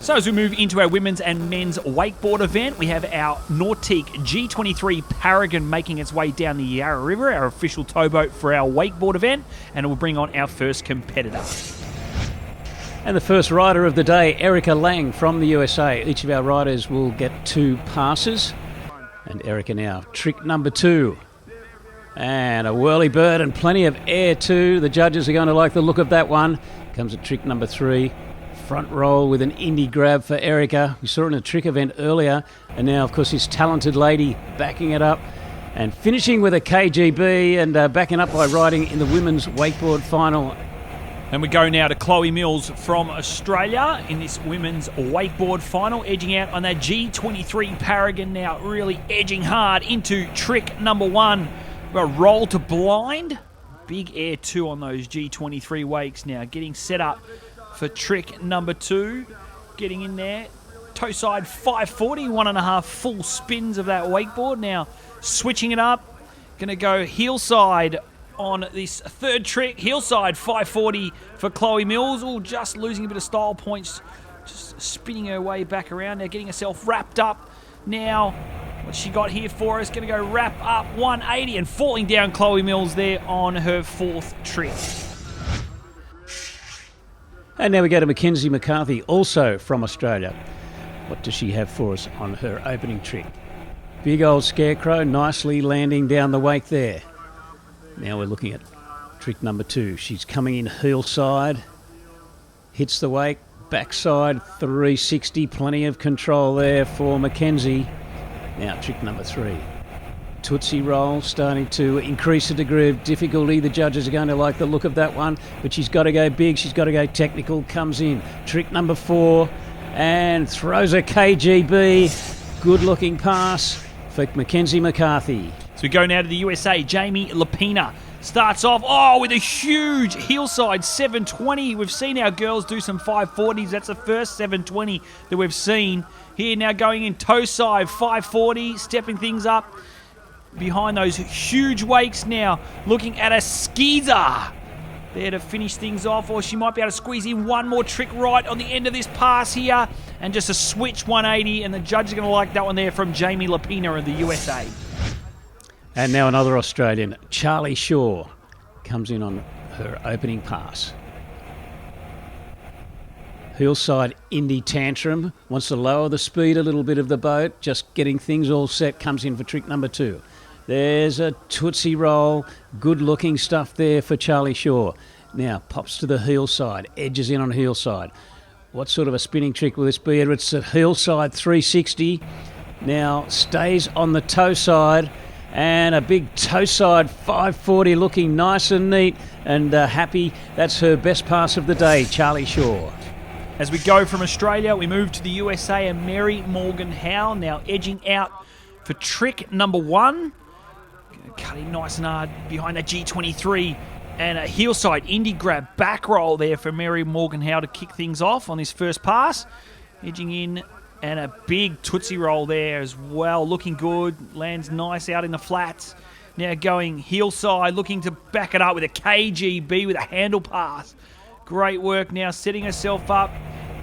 So as we move into our women's and men's wakeboard event, we have our Nautique G23 Paragon making its way down the Yarra River, our official towboat for our wakeboard event, and it will bring on our first competitor. And the first rider of the day, Erica Lang from the USA. Each of our riders will get 2 passes. And Erica now, trick number 2. And a whirly bird and plenty of air too. The judges are going to like the look of that one. Comes at trick number 3. Front roll with an indie grab for Erica. We saw her in a trick event earlier. And now, of course, this talented lady backing it up and finishing with a KGB and backing up by riding in the women's wakeboard final. And we go now to Chloe Mills from Australia in this women's wakeboard final, edging out on that G23 Paragon now, really edging hard into trick number 1. We've got roll to blind. Big air 2 on those G23 wakes now, getting set up for trick number 2, getting in there. Toe side 540, 1.5 full spins of that wakeboard. Now switching it up, going to go heel side on this third trick. Heel side 540 for Chloe Mills. Oh, just losing a bit of style points, just spinning her way back around now, getting herself wrapped up. Now what she got here for us, going to go wrap up 180 and falling down Chloe Mills there on her 4th trick. And now we go to Mackenzie McCarthy, also from Australia. What does she have for us on her opening trick? Big old scarecrow, nicely landing down the wake there. Now we're looking at trick number 2. She's coming in heel side, hits the wake, backside 360, plenty of control there for Mackenzie. Now trick number 3. Tootsie roll, starting to increase the degree of difficulty. The judges are going to like the look of that one, but she's got to go big, she's got to go technical. Comes in, trick number 4, and throws a KGB. Good looking pass for Mackenzie McCarthy. So we go now to the USA. Jamie Lopina starts off, with a huge heel side 720. We've seen our girls do some 540s. That's the first 720 that we've seen. Here now going in toe side 540, stepping things up behind those huge wakes now, looking at a skeezer there to finish things off, or she might be able to squeeze in one more trick right on the end of this pass here, and just a switch 180, and the judge is going to like that one there from Jamie Lopina of the USA. And now another Australian, Charlie Shaw, comes in on her opening pass. Hillside indie tantrum, wants to lower the speed a little bit of the boat, just getting things all set, comes in for trick number 2. There's a Tootsie roll, good looking stuff there for Charlie Shaw. Now pops to the heel side, edges in on heel side. What sort of a spinning trick will this be? It's a heel side 360. Now stays on the toe side, and a big toe side 540 looking nice and neat and happy. That's her best pass of the day, Charlie Shaw. As we go from Australia, we move to the USA, and Mary Morgan Howell now edging out for trick number 1. Cutting nice and hard behind that G23, and a heel side indie grab back roll there for Mary Morgan Howell to kick things off on this first pass. Edging in, and a big Tootsie roll there as well, looking good, lands nice out in the flats. Now going heel side, looking to back it up with a KGB with a handle pass. Great work now, setting herself up,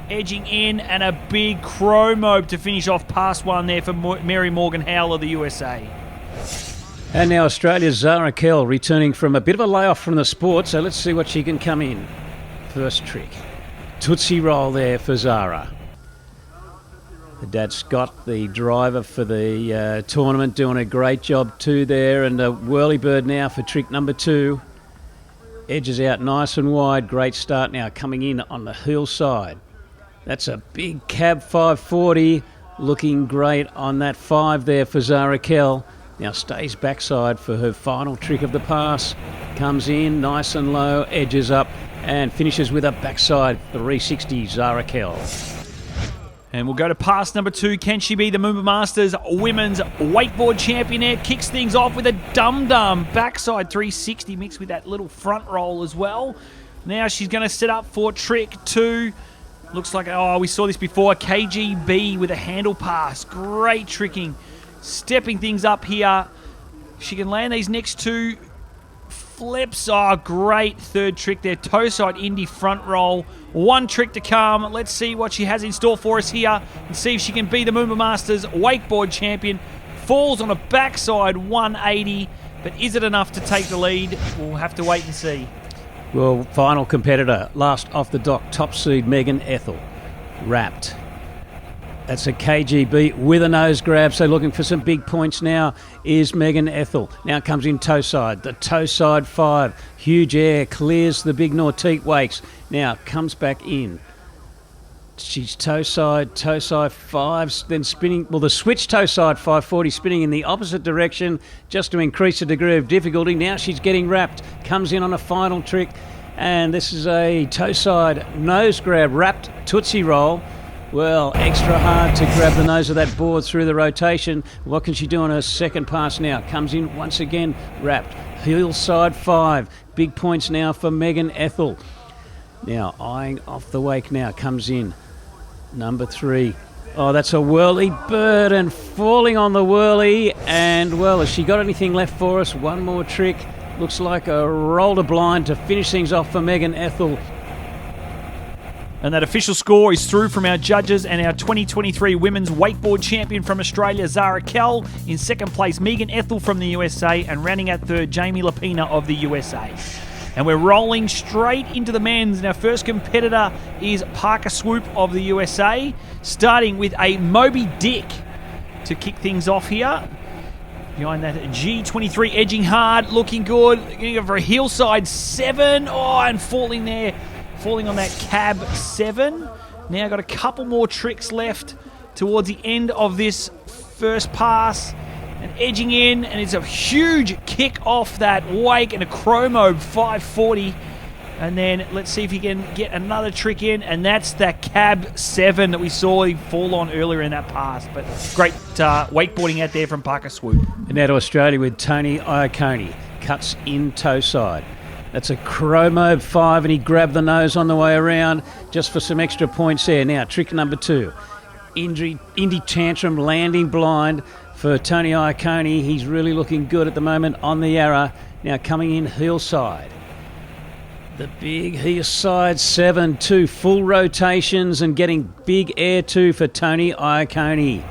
edging in, and a big crow mob to finish off pass 1 there for Mary Morgan Howell of the USA. And now Australia's Zara Kell returning from a bit of a layoff from the sport, so let's see what she can come in. First trick, Tootsie roll there for Zara. Her dad Scott, the driver for the tournament, doing a great job too there, and a whirly bird now for trick number 2. Edges out nice and wide, great start now coming in on the heel side. That's a big cab 540, looking great on that 5 there for Zara Kell. Now stays backside for her final trick of the pass. Comes in nice and low, edges up, and finishes with a backside 360, Zara Kell. And we'll go to pass number 2. Can she be the Moomba Masters Women's Wakeboard Champion there? Kicks things off with a dum-dum backside 360 mixed with that little front roll as well. Now she's going to set up for trick 2. Looks like, we saw this before, KGB with a handle pass. Great tricking. Stepping things up here. She can land these next 2 flips. Oh, great third trick there. Toe side Indy front roll. One trick to come. Let's see what she has in store for us here and see if she can be the Moomba Masters wakeboard champion. Falls on a backside 180, but is it enough to take the lead? We'll have to wait and see. Well, final competitor, last off the dock, top seed Megan Ethel, wrapped. That's a KGB with a nose grab, so looking for some big points now is Megan Ethel. Now comes in toe side, the toe side 5. Huge air, clears the big Nautique wakes. Now comes back in. She's toe side 5, then spinning, well, the switch toe side 540, spinning in the opposite direction just to increase the degree of difficulty. Now she's getting wrapped, comes in on a final trick, and this is a toe side nose grab, wrapped Tootsie Roll. Well, extra hard to grab the nose of that board through the rotation. What can she do on her second pass now? Comes in once again, wrapped. Heel side 5. Big points now for Megan Ethel. Now, eyeing off the wake now, comes in. Number 3. Oh, that's a whirly bird and falling on the whirly. And, well, has she got anything left for us? One more trick. Looks like a roll to blind to finish things off for Megan Ethel. And that official score is through from our judges, and our 2023 Women's Wakeboard Champion from Australia, Zara Kell. In second place, Megan Ethel from the USA, and rounding out third, Jamie Lopina of the USA. And we're rolling straight into the men's, and our first competitor is Parker Swoop of the USA, starting with a Moby Dick to kick things off here. Behind that G23, edging hard, looking good. Going over a hillside 7. Oh, and falling there. Falling on that cab 7. Now got a couple more tricks left towards the end of this first pass. And edging in, and it's a huge kick off that wake and a chromo 540. And then let's see if he can get another trick in, and that's that cab 7 that we saw him fall on earlier in that pass. But great wakeboarding out there from Parker Swoop. And now to Australia with Tony Iacone. Cuts in toe side. That's a chromo 5, and he grabbed the nose on the way around just for some extra points there. Now, trick number 2. Indy Tantrum landing blind for Tony Iacone. He's really looking good at the moment on the Yarra. Now coming in heel side. The big heel side 7, 2 full rotations and getting big air 2 for Tony Iacone.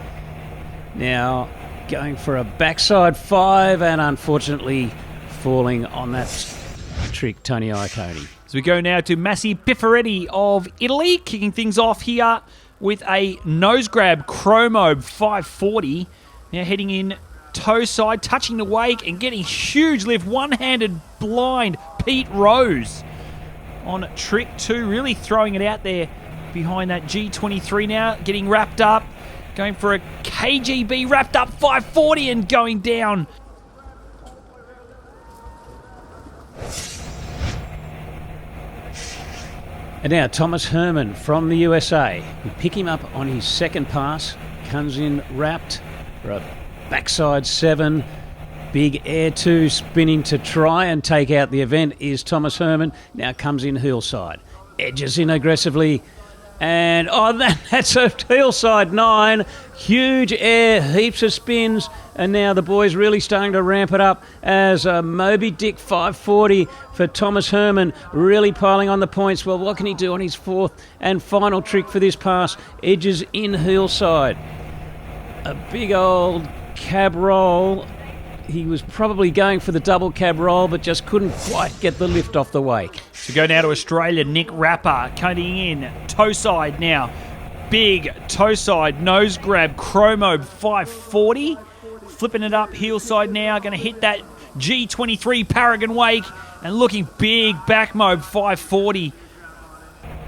Now going for a backside 5 and unfortunately falling on that trick, Tony Iacone. So we go now to Massi Pifferetti of Italy, kicking things off here with a nose grab chromo 540. Now heading in toe side, touching the wake and getting huge lift, one-handed blind Pete Rose on trick 2, really throwing it out there behind that G23 now, getting wrapped up, going for a KGB wrapped up 540 and going down. And now Thomas Herman from the USA. We pick him up on his second pass. Comes in wrapped for a backside 7. Big air 2 spinning to try and take out the event is Thomas Herman. Now comes in heel side. Edges in aggressively. And that's a heel side 9. Huge air, heaps of spins. And now the boys really starting to ramp it up as a Moby Dick 540 for Thomas Herman, really piling on the points. Well, what can he do on his fourth and final trick for this pass? Edges in heel side. A big old cab roll. He was probably going for the double cab roll, but just couldn't quite get the lift off the wake. So go now to Australia, Nick Rapper, cutting in, toe side now. Big toe side, nose grab, chromo 540. Flipping it up, heel side now, going to hit that G23 Paragon wake, and looking big, back mob 540.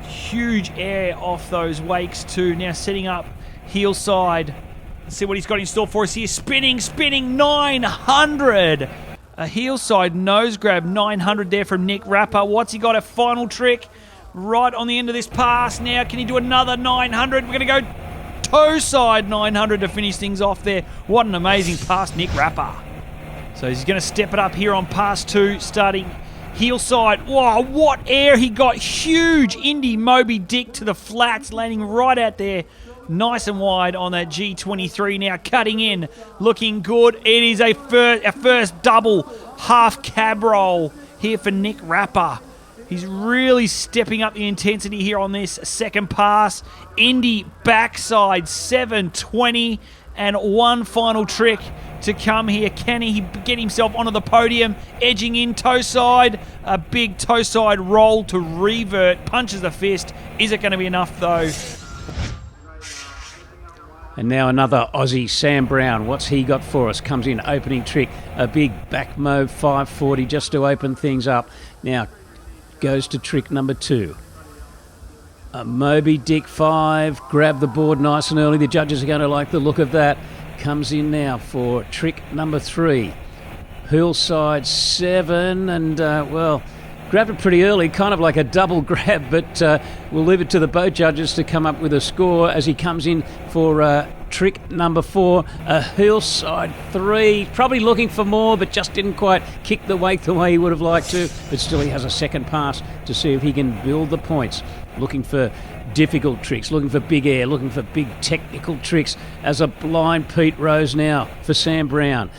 Huge air off those wakes too. Now setting up heel side. Let's see what he's got in store for us here. Spinning 900. A heel side nose grab 900 there from Nick Rapper. What's he got? A final trick right on the end of this pass. Now can he do another 900? We're going to go toe side 900 to finish things off there. What an amazing pass, Nick Rapper. So he's going to step it up here on pass 2, starting heel side. Wow, what air he got. Huge Indy Moby Dick to the flats, landing right out there. Nice and wide on that G23 now, cutting in, looking good. It is a first double half cab roll here for Nick Rapper. He's really stepping up the intensity here on this second pass. Indy backside 720, and one final trick to come here. Can he get himself onto the podium? Edging in toe side, a big toe side roll to revert, punches the fist. Is it going to be enough though? And now another Aussie, Sam Brown. What's he got for us? Comes in, opening trick, a big back mob 540 just to open things up. Now goes to trick number 2. A Moby Dick 5, grab the board nice and early. The judges are going to like the look of that. Comes in now for trick number 3. Hillside 7, and grabbed it pretty early, kind of like a double grab, but we'll leave it to the boat judges to come up with a score as he comes in for trick number 4, a Hillside 3. Probably looking for more, but just didn't quite kick the wake the way he would have liked to, but still he has a second pass to see if he can build the points. Looking for difficult tricks, looking for big air, looking for big technical tricks as a blind Pete Rose now for Sam Brown.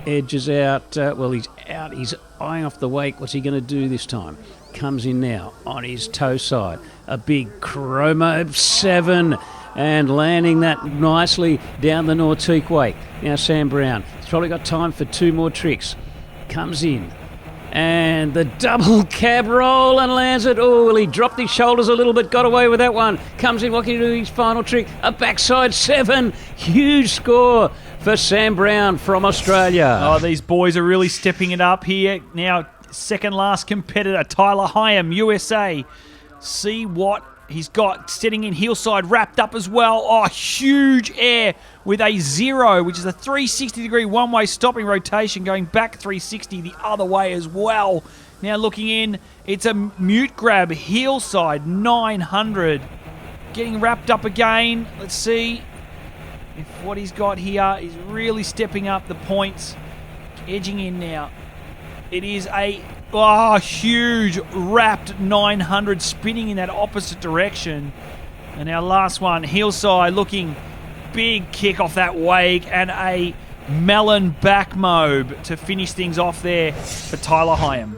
Edges out, he's out, he's eyeing off the wake. What's he going to do this time? Comes in now on his toe side, a big Chromo 7, and landing that nicely down the Nautique wake. Now Sam Brown, he's probably got time for 2 more tricks. Comes in, and the double cab roll and lands it. Oh, well, he dropped his shoulders a little bit, got away with that one. Comes in, what can he do? His final trick, a backside 7. Huge score for Sam Brown from Australia. Oh, these boys are really stepping it up here. Now, second last competitor, Higham USA. See what he's got sitting in hillside, wrapped up as well. Oh, huge air with a 0, which is a 360-degree one-way stopping rotation, going back 360 the other way as well. Now looking in, it's a mute grab, hillside 900. Getting wrapped up again. Let's see if what he's got here is really stepping up the points. Edging in now. It is a huge wrapped 900 spinning in that opposite direction. And our last one, hillside, looking big kick off that wake, and a melon back mob to finish things off there for Tyler Higham.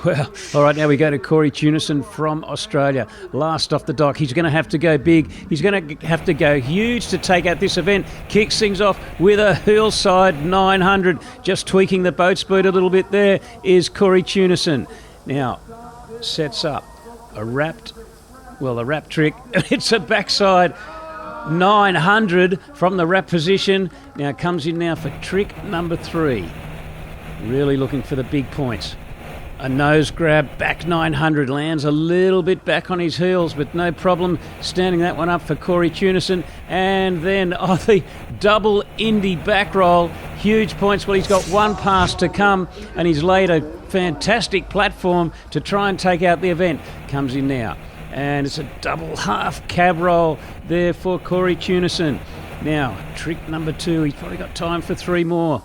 Well, all right, now we go to Corey Tunison from Australia. Last off the dock. He's going to have to go big. He's going to have to go huge to take out this event. Kicks things off with a hillside 900. Just tweaking the boat speed a little bit there is Corey Tunison. Now, sets up a wrap trick. It's a backside 900 from the wrap position. Now comes in now for trick number 3. Really looking for the big points. A nose grab, back 900, lands a little bit back on his heels, but no problem standing that one up for Corey Tunison. And then the double Indy back roll, huge points. Well, he's got one pass to come, and he's laid a fantastic platform to try and take out the event. Comes in now, and it's a double half cab roll there for Corey Tunison. Now, trick number 2, he's probably got time for 3 more.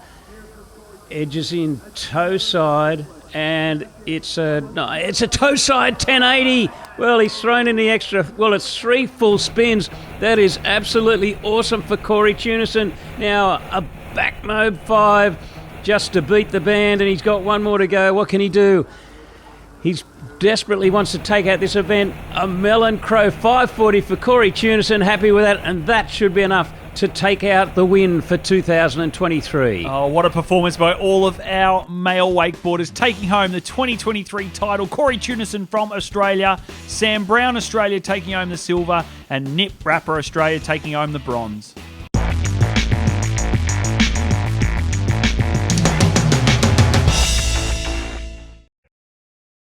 Edges in toe side, and it's a toe side 1080. Well, he's thrown in the extra. Well, it's 3 full spins. That is absolutely awesome for Corey Tunison. Now a back mob 5 just to beat the band, and he's got 1 more to go. What can he do? He's desperately wants to take out this event. A Melon Crow 540 for Corey Tunison. Happy with that, and that should be enough to take out the win for 2023. Oh, what a performance by all of our male wakeboarders, taking home the 2023 title. Corey Tunison from Australia, Sam Brown Australia taking home the silver, and Nick Rapper Australia taking home the bronze.